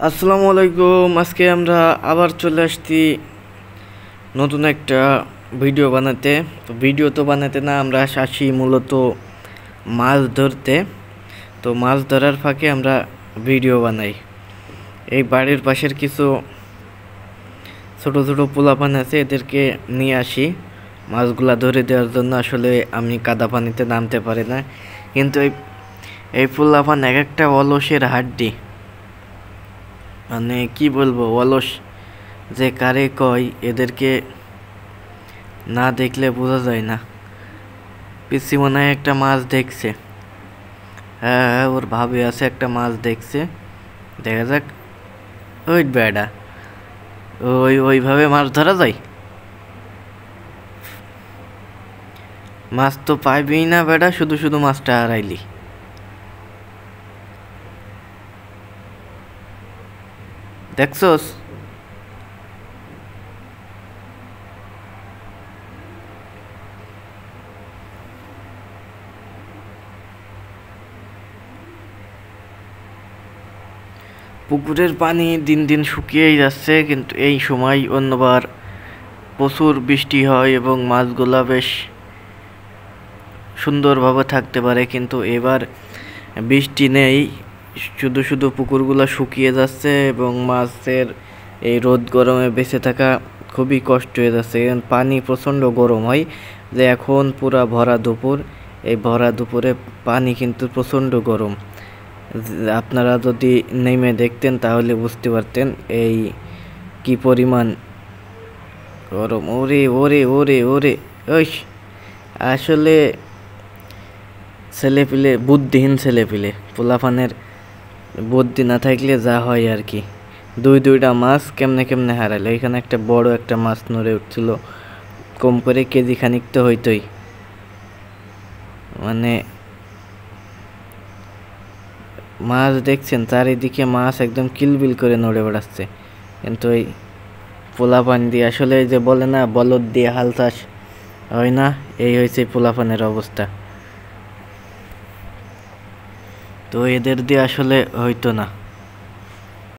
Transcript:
আসসালামু আলাইকুম। আজকে আমরা আবার চলে আসছি নতুন একটা ভিডিও বানাতে। তো ভিডিও তো বানাতে না, আমরা আসি মূলত মাছ ধরতে। তো মাছ ধরার ফাঁকে আমরা ভিডিও বানাই। এই বাড়ির পাশের কিছু ছোট ছোট পোলাপান আছে, এদেরকে নিয়ে আসি মাছগুলা ধরে দেওয়ার জন্য। আসলে আমি কাদা পানিতে নামতে পারি না, কিন্তু এই পোলাপান এক একটা অলসের হাড্ডি। মানে কি বলবো, অলস যে কারে কয়, এদেরকে না দেখলে বোঝা যায় না। পিসি মনে হয় একটা মাছ দেখছে। হ্যাঁ হ্যাঁ, ওর ভাবে আছে একটা মাছ দেখছে, দেখা যাক। ওই বেড়া, ওইভাবে মাছ ধরা যায়? মাছ তো পাইবি না বেড়া, শুধু শুধু মাছটা হারাইলি। দেখছস? পুকুরের পানি দিন দিন শুকিয়েই যাচ্ছে, কিন্তু এই সময় অন্যবার প্রচুর বৃষ্টি হয় এবং মাছগুলা বেশ সুন্দরভাবে থাকতে পারে, কিন্তু এবার বৃষ্টি নেই। শুধু শুধু পুকুরগুলো শুকিয়ে যাচ্ছে এবং মাছের এই রোদ গরমে বেঁচে থাকা খুবই কষ্ট হয়ে যাচ্ছে। পানি প্রচণ্ড গরম হয়, যে এখন পুরা ভরা দুপুর, এই ভরা দুপুরে পানি কিন্তু প্রচণ্ড গরম। আপনারা যদি নেমে দেখতেন তাহলে বুঝতে পারতেন এই কি পরিমাণ গরম। ওরে ওরে ওরে ওরে, ওই আসলে ছেলেপিলে বুদ্ধিহীন, ছেলেপিলে পোলাপানের বুদ্ধি না থাকলে যা হয় আর কি। দুইটা মাছ কেমনে কেমনে হারালো। এখানে একটা বড় একটা মাছ নড়ে উঠছিল, কম করে কেজি খানিক তো হইতই। মানে মাছ দেখছেন, চারিদিকে মাছ একদম কিলবিল করে নড়ে বেড়াচ্ছে, কিন্তু এই পোলাপান দিয়ে আসলে যে বলে না, বলদ দিয়ে হাল চাষ হয় না, এই হয়েছে পোলাপানের অবস্থা। তো এদের দিয়ে আসলে হইতো না।